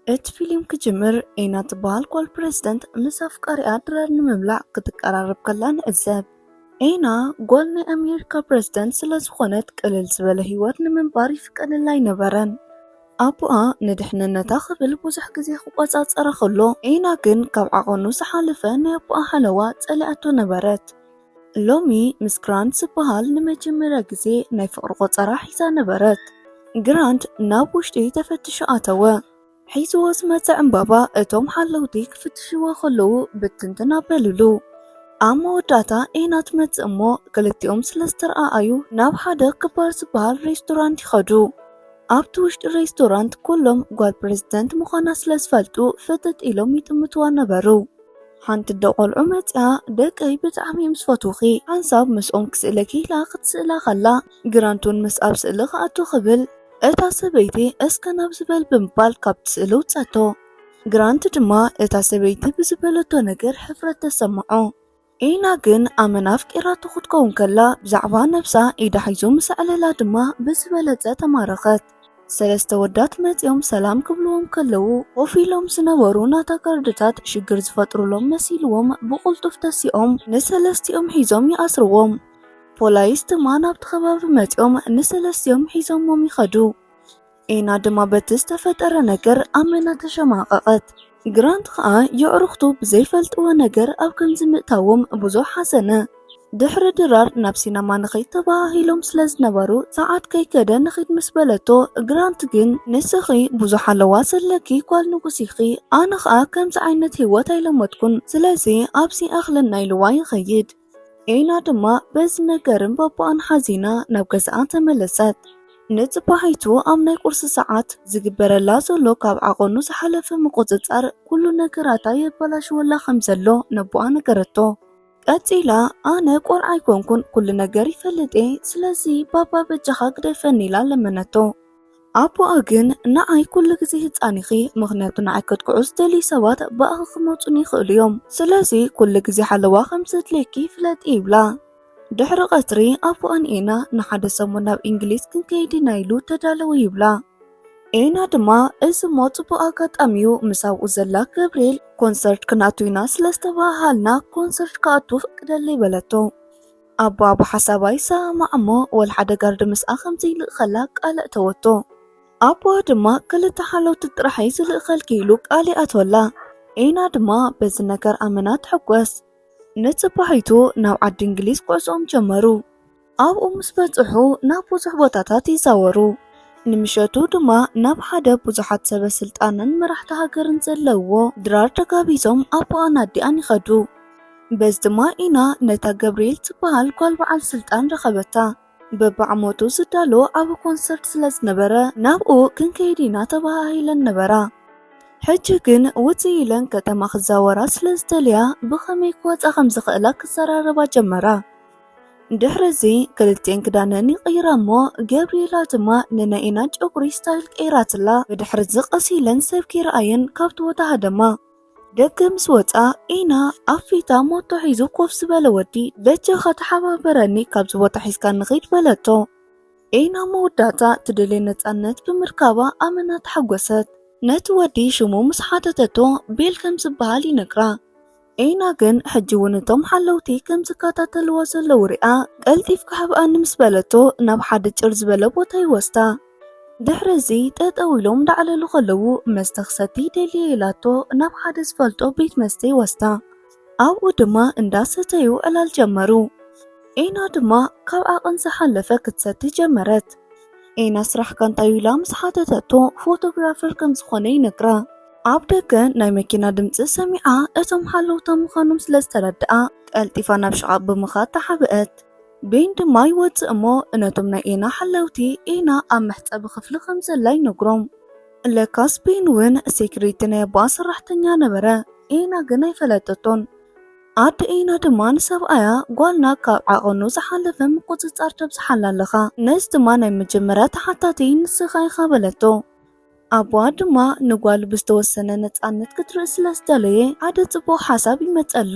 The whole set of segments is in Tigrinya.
እቲ ፊልም ክጅምር ኤና ትበሃል ጓል ፕረዚደንት ምስ ኣፍቃሪኣ ድራር ንምብላዕ ክትቀራረብ ከላ ንዕዘብ። ኤና ጓል ናይ ኣሜሪካ ፕረዚደንት ስለ ዝኾነት ቅልል ዝበለ ህይወት ንምንባር ይፍቀደላ ኣይነበረን። ኣቡኣ ንድሕንነታ ክብል ብዙሕ ግዜ ክቆፃፀራ ከሎ ኤና ግን ካብ ዓቐኑ ዝሓለፈ ናይ ኣቡኣ ሓለዋ ፀሊኣቶ ነበረት። ሎሚ ምስ ግራንት ዝበሃል ንመጀመርያ ግዜ ናይ ፍቕሪ ቆፀራ ሒዛ ነበረት። ግራንት ናብ ውሽጢ ተፈቲሹ ኣተወ። ሒዝዎ ዝመፅእ ዕምባባ እቶም ሓለውቲ ክፍትሽዎ ከለዉ ብትንትን ኣበልሉ። ኣብ መወዳእታ ኤና ትመፅእ እሞ ክልቲኦም ስለ ዝተረኣዩ ናብ ሓደ ክባር ዝበሃል ሬስቶራንት ይኸዱ። ኣብቲ ውሽጢ ሬስቶራንት ኩሎም ጓል ፕረዚደንት ምዃና ስለ ዝፈልጡ ፍጥጥ ኢሎም ይጥምትዋ ነበሩ። ሓንቲ ደ ቆልዑ መፅያ ደቀይ ብጣዕሚ ምስ ፈትውኺ ሓንሳብ ምስኦም ክስእለኪ ኢላ ክትስእላ ከላ ግራንቱን ምስ ኣብ ስእሊ ክኣቱ ክብል እታ ሰበይቲ እስከ ናብ ዝበል ብምባል ካብቲ ስእሊ ውፀቶ። ግራንት ድማ እታ ሰበይቲ ብዝበለቶ ነገር ሕፍረት ተሰምዖ። ኤና ግን ኣመና ኣፍቂራቶ ክትከውን ከላ ብዛዕባ ነብሳ ኢዳ ሒዙ ምስዕለላ ድማ ብዝበለፀ ተማረኸት። ሰለስተ ወዳት መፅኦም ሰላም ክብልዎም ከለዉ ኮፍ ኢሎም ዝነበሩ ናታ ጋርድታት ሽግር ዝፈጥሩሎም መሲልዎም ብቁልጡፍ ተሲኦም ንሰለስቲኦም ሒዞም ይኣስርዎም። ፖላይስ ድማ ናብቲ ከባቢ መፅኦም ንሰለስቲኦም ሒዞሞም ይኸዱ። ኤና ድማ በቲ ዝተፈጠረ ነገር ኣመና ተሸማቐቐት። ግራንት ከዓ የዕሩኽቱ ብዘይፈልጥዎ ነገር ኣብ ከምዚ ምእታዎም ብዙሕ ሓሰነ። ድሕሪ ድራር ናብ ሲነማ ንኸይድ ተባሂሎም ስለ ዝነበሩ ሰዓት ከይከደ ንኸይድ ምስ በለቶ ግራንት ግን ንስኺ ብዙሕ ኣለዋ ዘለኪ ጓል ንጉስ ኢኺ ኣነ ከዓ ከምዚ ዓይነት ህይወት ኣይለመድኩን ስለዚ ኣብዚ ኣኽለና ኢልዋ ይኸይድ። ኤና ድማ በዚ ነገርን በቦኣን ሓዚና ናብ ገዝኣ ተመለሰት። ንፅባሒቱ ኣብ ናይ ቁርሲ ሰዓት ዝግበረላ ዘሎ ካብ ዓቐኑ ዝሓለፈ ምቁፅፃር ኩሉ ነገራታ የበላሽወላ ከም ዘሎ ነቦኣ ነገረቶ። ቀፂላ ኣነ ቆልዓ ኣይኮንኩን ኩሉ ነገር ይፈልጥ ስለዚ ባባ በጃኻ ግደፈኒ ኢላ ለመነቶ። ኣቦኣ ግን ንዓይ ኩሉ ግዜ ህፃን ኢኺ ምክንያቱ ንዓይ ከትክዑ ዝደልዩ ሰባት ባእኺ ክመፁን ይኽእሉ እዮም ስለዚ ኩሉ ግዜ ሓለዋ ከም ዘድልየኪ ፍለጢ ይብላ። ድሕሪ ቀትሪ ኣቦኣን ኤና ንሓደ ሰሙን ናብ እንግሊዝ ክንከይድ ኢና ኢሉ ተዳለወ ይብላ። ኤና ድማ እዚ ሞ ፅቡቅ ኣጋጣሚኡ ምስ ኣብኡ ዘላ ገብርኤል ኮንሰርት ክንኣቱ ኢና ስለዝተባሃልና ኮንሰርት ክኣቱ ፍቅደለይ በለቶ። ኣቦኣ ብሓሳባ ይሰማዕ እሞ ወልሓደ ጋርዲ ምስኣ ከምዘይልእ ከላ ቃል እተወቶ። ኣቦኣ ድማ ክልተ ሓለውቲ ጥራሐይ ዝልእኸልኪ ኢሉ ቃል ይኣትወላ። ኤና ድማ በዚ ነገር ኣመና ትሕጐስ። ንፅባሒቱ ናብ ዓዲ እንግሊዝ ጉዕዞኦም ጀመሩ። ኣብኡ ምስ በፅሑ ናብ ብዙሕ ቦታታት ይዛወሩ። ንምሸቱ ድማ ናብ ሓደ ብዙሓት ሰበስልጣንን መራሕቲ ሃገርን ዘለውዎ ድራር ተጋቢዞም ኣቦኣን ኣዲኣን ይኸዱ። በዚ ድማ ኢና ነታ ገብርኤል ትበሃል ጓል በዓል ስልጣን ረኸበታ። በብዓመቱ ዝዳሎ ዓብ ኮንሰርት ስለ ዝነበረ ናብኡ ክንከይድ ኢና ተባሂለን ነበራ። ሕጂ ግን ውፅእ ኢለን ከተማ ክዛወራ ስለ ዝደልያ ብኸመይ ክወፃ ከም ዝኽእላ ክዘራረባ ጀመራ። ድሕሪዚ ክልቲአን ክዳነን ይቕይራ እሞ ገብርኤላ ድማ ንናኤና ጨጉሪ ስታይል ቀይራትላ። ብድሕሪ ዝቐሲለን ሰብ ከይረኣየን ካብቲ ቦታ ሃደማ። ደገ ምስ ወፃ ኤና ኣብ ፊታ ሞቶ ሒዙ ኮፍ ዝበለ ወዲ ደጀኻ ተሓባበረኒ ካብዚ ቦታ ሒዝካ ንኸይድ በለቶ። ኤና መወዳእታ ትደልየ ነፃነት ብምርካባ ኣመና ተሓጐሰት። ነቲ ወዲ ሽሙ ምስ ሓተተቶ ቤል ከም ዝበሃል ይነግራ። ኤና ግን ሕጂ እውን እቶም ሓለውቲ ከም ዝከታተልዎ ዘለዉ ሪኣ ቀልጢፍ ክሕብኣኒ ምስ በለቶ ናብ ሓደ ጭር ዝበለ ቦታ ይወስዳ። ድሕሪዚ ጠጠው ኢሎም ዳዕለሉ ከለዉ መስተ ክሰቲ ደልየ ኢላቶ ናብ ሓደ ዝፈልጦ ቤት መስተ ይወስዳ። ኣብኡ ድማ እንዳሰተዩ ዕላል ጀመሩ። ኤና ድማ ካብ ዓቐን ዝሓለፈ ክትሰቲ ጀመረት። ኤና ስራሕካ እንታይ ኢላ ምስ ሓተተቶ ፎቶግራፈር ከም ዝኾነ ይነግራ። ኣብ ደገ ናይ መኪና ድምፂ ሰሚዓ እቶም ሓለውታ ምዃኖም ስለ ዝተረድኣ ቀልጢፋ ናብ ሸቓጥ ብምኻድ ተሓብአት። ቤን ድማ ይወፅእ እሞ ነቶም ናይ ኤና ሓለውቲ ኤና ኣብ መሕፀቢ ክፍሊ ከም ዘላ ይነግሮም። ለካስ ቤን እውን ሴክሪቲ ናይ ኣቦኣ ሰራሕተኛ ነበረ። ኤና ግን ኣይፈለጠቶን። ኣዲ ኤና ድማ ንሰብኣያ ጓልና ካብ ዓቐኑ ዝሓለፈ ምቁፅፃር ተብዝሓላ ኣለኻ ነዚ ድማ ናይ መጀመርያ ተሓታቲ ንስኻ ኢኻ በለቶ። ኣቦኣ ድማ ንጓሉ ብዝተወሰነ ነፃነት ክትርኢ ስለ ዝደለየ ሓደ ፅቡቅ ሓሳብ ይመፀሉ።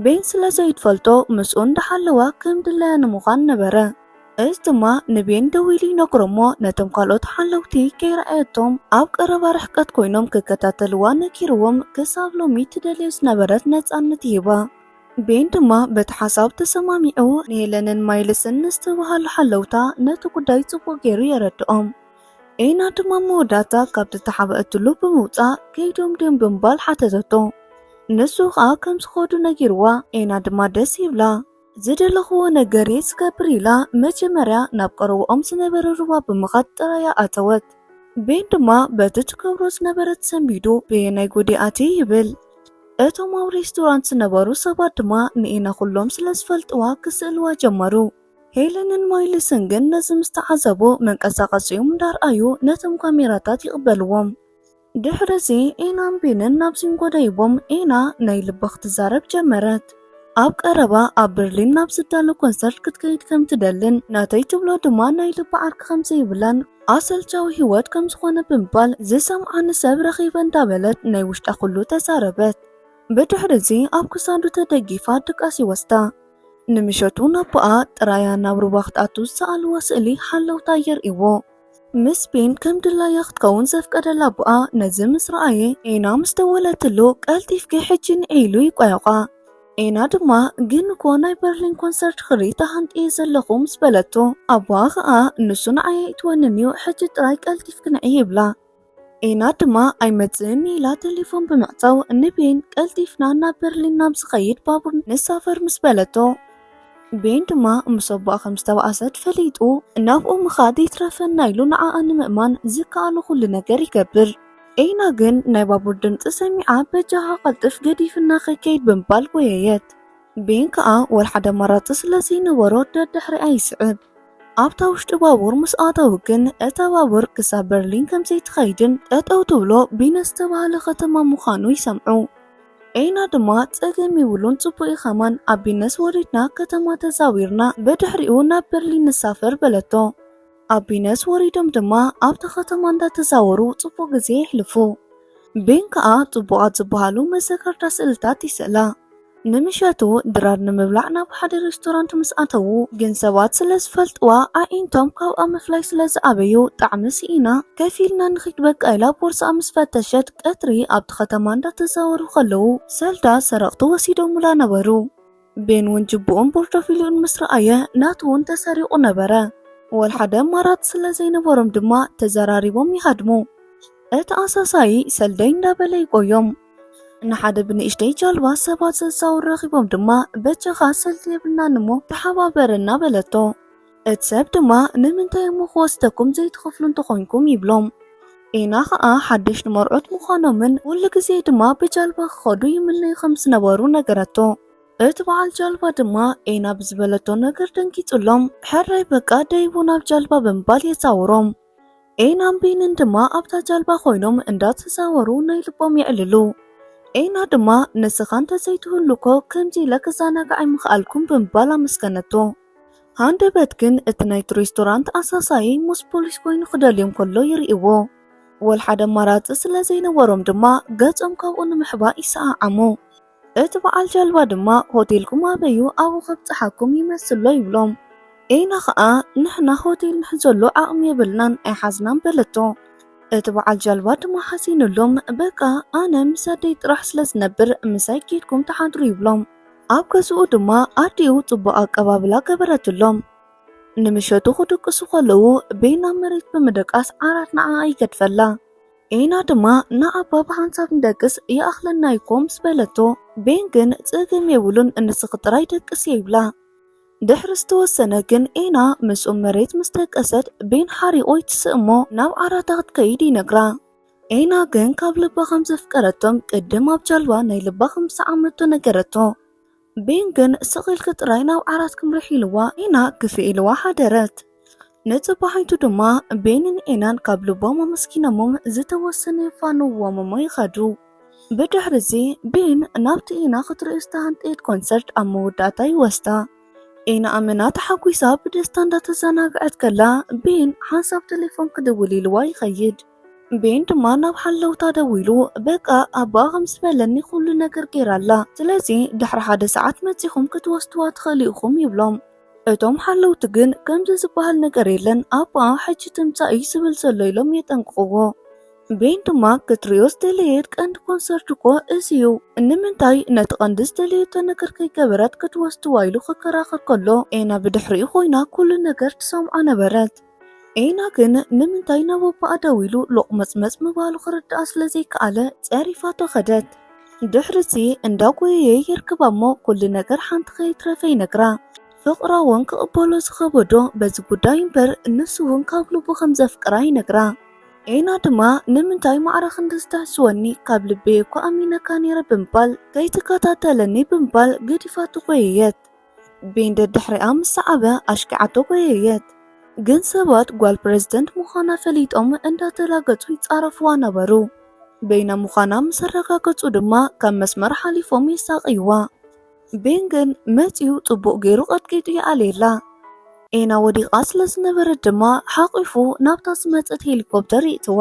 ቤን ስለ ዘይትፈልጦ ምስኡ እንዳሓለዋ ከም ድለያ ንምዃን ነበረ። እዚ ድማ ንቤን ደው ኢሉ ይነግሮሞ ነቶም ካልኦት ሓለውቲ ከይረኣየቶም ኣብ ቀረባ ርሕቀት ኮይኖም ክከታተልዋ ነኪርዎም ክሳብ ሎሚ ትደልዮ ዝነበረት ነፃነት ይህባ። ቤን ድማ በቲ ሓሳብ ተሰማሚዑ ንሄለንን ማይልስን ዝተባሃሉ ሓለውታ ነቲ ጉዳይ ጽቡቕ ገይሩ የረድኦም። ኤና ድማ መወዳእታ ካብቲ ተሓበአትሉ ብምውፃእ ከይዶም ድዮም ብምባል ሓተተቶ። ንሱ ከዓ ከም ዝኸዱ ነጊርዋ። ኤና ድማ ደስ ይብላ። ዝደለኽዎ ነገር ዝገብር ኢላ መጀመርያ ናብ ቀረብኦም ዝነበረ ሩባ ብምኻድ ጥራያ ኣተወት። ቤን ድማ በቲ ትገብሮ ዝነበረት ሰንቢዱ ብየናይ ጎዲኣቲ ይብል። እቶም ኣብ ሬስቶራንት ዝነበሩ ሰባት ድማ ንኤና ኩሎም ስለ ዝፈልጥዋ ክስእልዋ ጀመሩ። ሄለንን ማይልስን ግን ነዚ ምስ ተዓዘቡ መንቀሳቐሲኦም እንዳርኣዩ ነቶም ካሜራታት ይቕበልዎም። ድሕረዚ ኤናን ቤንን ናብ ሲንጎ ደይቦም ኤና ናይ ልባ ክትዛረብ ጀመረት። ኣብ ቀረባ ኣብ በርሊን ናብ ዝዳሎ ኮንሰርት ክትከይድ ከም ትደልን ናተይ ትብሎ ድማ ናይ ልባ ዓርኪ ከም ዘይብላን ኣሰልቻዊ ህይወት ከም ዝኾነ ብምባል ዝሰምዓኒ ሰብ ረኺበ እንዳበለት ናይ ውሽጣ ኩሉ ተዛረበት። ብድሕሪዚ ኣብ ክሳዱ ተደጊፋ ድቃስ ይወስዳ። ንምሸቱ ናብኣ ጥራያ ናብ ሩባ ክትኣቱ ዝሰኣልዎ ስእሊ ሓለውታ የርእይዎ። ምስ ቤን ከም ድላያ ክትከውን ዘፍቀደላ ብኣ ነዚ ምስ ረኣየ ኤና ምስ ደወለትሉ ቀልጢፍኪ ሕጂ ንዒሉ ይቆየቋ። ኤና ድማ ግን እኮ ናይ በርሊን ኮንሰርት ክሪኢ ተሃንጥየ ዘለኹ ምስ በለቶ ኣቡኣ ከዓ ንሱ ንዓየ ይትወንን እዩ ሕጂ ጥራይ ቀልጢፍኪ ንዒ ይብላ። ኤና ድማ ኣይመፅእኒ ኢላ ቴሌፎን ብምዕፃው ንቤን ቀልጢፍና ናብ በርሊን ናብ ዝኸይድ ባቡር ንሳፈር ምስ በለቶ። ቤን ድማ ምስ ኣቡኣ ከም ዝተባኣሰት ፈሊጡ ናብኡ ምኻድ ይትረፈና ኢሉ ንዓኣ ንምእማን ዝከኣሉ ኩሉ ነገር ይገብር። ኤና ግን ናይ ባቡር ድምፂ ሰሚዓ በጃኻ ቀልጥፍ ገዲፍና ከይድ ብምባል ጎየየት። ቤን ከዓ ወልሓደ መራፂ ስለዘይነበሮ ደድሕሪኣ ይስዕብ። ኣብታ ውሽጢ ባቡር ምስ ኣተው ግን እታ ባቡር ክሳብ በርሊን ከም ዘይትኸይድን ጠጠው ትብሎ ቢነ ዝተባሃለ ከተማ ምዃኑ ይሰምዑ። ኤና ድማ ፀገም ይብሉን ጽቡቕ ኢኸማን ኣብ ቢነስ ወሪድና ከተማ ተዛዊርና በድሕሪኡ ናብ በርሊን ንሳፈር በለቶ። ኣብ ቢነስ ወሪዶም ድማ ኣብታ ከተማ እንዳተዛወሩ ጽቡቕ ግዜ ይሕልፉ። ቤን ከዓ ጽቡቓት ዝበሃሉ መዘከርታ ስእልታት ይስእላ። ንምሸቱ ድራር ንምብላዕ ናብ ሓደ ሬስቶራንት ምስ ኣተዉ ግን ሰባት ስለ ዝፈልጥዋ ኣዒንቶም ካብኣ ምፍላይ ስለ ዝኣበዩ ጣዕሚ ስኢና ከፊልና ንኽድ በቃ ኢላ ቦርሳ ምስ ፈተሸት ቀትሪ ኣብቲ ከተማ እንዳተዛወሩ ከለዉ ሰልዳ ሰረቕቲ ወሲዶሙላ ነበሩ። ቤን እውን ጅቡኦም ፖርቶፊሊዮን ምስ ረኣየ ናቱ እውን ተሰሪቑ ነበረ። ወልሓደ ኣማራፂ ስለ ዘይነበሮም ድማ ተዘራሪቦም ይሃድሙ። እቲ ኣሳሳይ ሰልደይ እንዳበለ ይቆዮም። ንሓደ ብንእሽተይ ጃልባ ሰባት ዘዛውሩ ረኺቦም ድማ በቸኻ ሰልቲ የብልና ንሞ ተሓባበረና በለቶ። እቲ ሰብ ድማ ንምንታይ እሞ ክወስደኩም ዘይትኸፍሉ እንተኾንኩም ይብሎም። ኤና ከዓ ሓድሽ ንመርዑት ምዃኖምን ኩሉ ግዜ ድማ ብጃልባ ክኸዱ ይምነዩ ከም ዝነበሩ ነገረቶ። እቲ በዓል ጃልባ ድማ ኤና ብዝበለቶ ነገር ደንጊጹሎም ሕራይ በቃ ደይቡ ናብ ጃልባ ብምባል የዛውሮም። ኤናን ቤንን ድማ ኣብታ ጃልባ ኮይኖም እንዳተዛወሩ ናይ ልቦም ይዕልሉ። ኤና ድማ ንስኻ እንተዘይትህሉኮ ከምዚ ኢለ ክዘናግዕ ምኽኣልኩም ብምባል ኣመስገነቶ። ሃንደበት ግን እቲ ናይቲ ሬስቶራንት ኣሳሳይ ምስ ፖሊስ ኮይኑ ክደልዮም ከሎ ይርእይዎ። ወልሓደ ኣማራፂ ስለ ዘይነበሮም ድማ ገጾም ካብኡ ንምሕባእ ይሰዓዓሙ። እቲ በዓል ጃልባ ድማ ሆቴልኩም ኣበዩ ኣብኡ ከብፅሓኩም ይመስሎ ይብሎም። ኤና ከዓ ንሕና ሆቴል ንሕዘሎ ዓቕሚ የብልናን ኣይሓዝናን በለቶ። እቲ በዓል ጃልባ ድማ ሓሲንሎም በቃ ኣነ ምስ ኣደይ ጥራሕ ስለ ዝነብር ምሳይ ኬድኩም ተሓድሩ ይብሎም። ኣብ ገዝኡ ድማ ኣዲኡ ጽቡቕ ኣቀባብላ ገበረትሎም። ንምሸቱ ክድቅሱ ከለዉ ቤን ኣብ መሬት ብምድቃስ ዓራት ንዓ ይገድፈላ። ኤና ድማ ንኣባ ብሓንሳብ እንደቅስ ይኣኽለና ይኮም ምስ በለቶ። ቤን ግን ፀገም የብሉን እንስኽ ጥራይ ደቅስ ይብላ። ድሕሪ ዝተወሰነ ግን ኤና ምስኡ መሬት ምስ ደቀሰት ቤን ሓሪቆ ይትስእሞ ናብ ዓራታ ክትከይድ ይነግራ። ኤና ግን ካብ ልባ ከም ዘፍቀረቶም ቅድም ኣብ ጃልባ ናይ ልባ ከም ዝሰዓመቶ ነገረቶ። ቤን ግን ስቒልክ ጥራይ ናብ ዓራት ክምርሕ ኢልዋ ኤና ክፍእ ኢልዋ ሓደረት። ንጽባሒቱ ድማ ቤንን ኤናን ካብ ልቦም ኣመስኪኖሞም ዝተወሰነ የፋንውዎሞሞ ይኸዱ። ብድሕሪዚ ቤን ናብቲ ኤና ክትርኢ ዝተሃንጥየት ኮንሰርት ኣብ መወዳእታ ይወስዳ። ኤና ኣመና ተሓጒሳ ብደስታ እንዳተዘናግዐት ከላ ቤን ሓንሳብ ቴሌፎን ክድውል ኢልዋ ይኸይድ። ቤን ድማ ናብ ሓለውታ ደው ኢሉ በቃ ኣባ ከም ዝበለኒ ኩሉ ነገር ገይራላ ስለዚ ድሕሪ ሓደ ሰዓት መፂኹም ክትወስድዋ ትኽእሉ ኢኹም ይብሎም። እቶም ሓለውቲ ግን ከምዚ ዝበሃል ነገር የለን ኣባ ሕጂ ትምጻእ ዝብል ዘሎ ኢሎም የጠንቅቕዎ። ቤን ድማ ክትሪኦ ዝተለየት ቀንዲ ኮንሰርት እኮ እዚ እዩ፣ ንምንታይ ነቲ ቀንዲ ዝተለየቶ ነገር ከይገበረት ክትወስድዋ ኢሉ ክከራኸር ከሎ ኤና ብድሕሪኡ ኮይና ኩሉ ነገር ትሰምዖ ነበረት። ኤና ግን ንምንታይ ናብ ኣባኣ ደው ኢሉ ሎቕመፅመፅ ምባሉ ክርድኣ ስለዘይከኣለ ፀሪፋቶ ኸደት። ድሕሪዚ እንዳጎየየ ይርክባ እሞ ኩሉ ነገር ሓንቲ ከይትረፈ ይነግራ። ፍቕራ እውን ክቕበሎ ዝኸበዶ በዚ ጉዳይ እምበር ንሱ እውን ካብ ልቡ ከም ዘፍቅራ ይነግራ። ኤና ድማ ንምንታይ ማዕረ ክንድዝተሕስወኒ ካብ ልበይ እኳ ኣሚነካ ነይረ ብምባል ከይትከታተለኒ ብምባል ገዲፋቶ ጎየየት። ቤን ደድሕሪኣ ምስ ሰዓበ ኣሽኪዓቶ ጎየየት። ግን ሰባት ጓል ፕሬዝደንት ምዃና ፈሊጦም እንዳተላገጹ ይጻረፍዋ ነበሩ። ቤና ምዃና ምስ ረጋገጹ ድማ ካብ መስመር ሓሊፎም የሳቅይዋ። ቤን ግን መጺኡ ጽቡቕ ገይሩ ቀጥቂጡ ይኣልየላ። ኤና ወዲቓ ስለ ዝነበረት ድማ ሓቂፉ ናብታ ዝመጸት ሄሊኮፕተር ይእትዋ።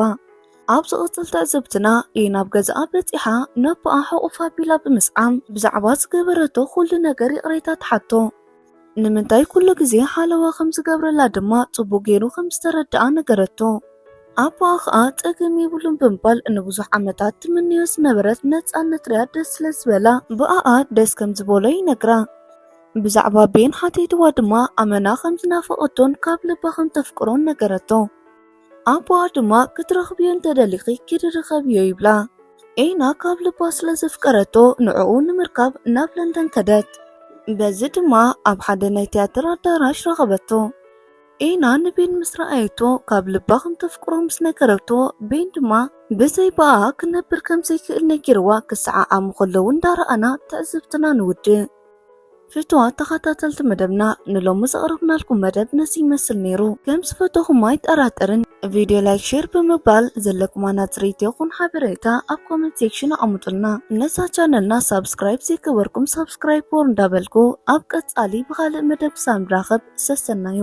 ኣብ ዝቕጽል ትዕዝብትና ኤና ኣብ ገዛኣ በፂሓ ነባኣ ሕቑፋ ኣቢላ ብምስዓም ብዛዕባ ዝገበረቶ ኩሉ ነገር ይቕሬታ ትሓቶ። ንምንታይ ኩሉ ግዜ ሓለዋ ከም ዝገብረላ ድማ ጽቡቕ ገይሩ ከም ዝተረድኣ ነገረቶ። ኣባኣ ከዓ ፀገም የብሉን ብምባል ንብዙሕ ዓመታት ትምንዮ ዝነበረት ነፃነት ርያ ደስ ስለ ዝበላ ብኣኣ ደስ ከም ዝበሎ ይነግራ። ብዛዕባ ቤን ሓቲትዋ ድማ ኣመና ከም ዝናፈቐቶን ካብ ልባ ከም ተፍቅሮን ነገረቶ። ኣባኣ ድማ ክትረኽብዮ እንተደሊኺ ክድረኸብዮ ይብላ። ኤና ካብ ልባ ስለ ዘፍቀረቶ ንዕኡ ንምርካብ ናብ ለንደን ከደት። በዚ ድማ ኣብ ሓደ ናይ ቲያትር ኣዳራሽ ረኸበቶ። ኤና ንቤን ምስ ረኣየቶ ካብ ልባ ከም ተፍቅሮ ምስ ነገረቶ ቤን ድማ ብዘይ በኣ ክነብር ከም ዘይክእል ነጊርዋ ክሰዓዓሙ ከለዉ እንዳረኣና ትዕዝብትና ንውድእ። ፍትዋት ተኸታተልቲ መደብና ንሎሚ ዘቕረብናልኩም መደብ ነዚ ይመስል ነይሩ። ከም ዝፈተኹም ኣይጠራጠርን። ቪድዮ ላይክ ሼር ብምባል ዘለኩማና ፅሬት ይኹን ሓበሬታ ኣብ ኮሜንት ሴክሽን ኣሙጡልና። ነዛ ቻነልና ሳብስክራይብ ዘይገበርኩም ሳብስክራይብ እንዳበልኩ ኣብ ቀጻሊ ብኻልእ መደብ ሳብ ንራኸብ ሰሰናዩ።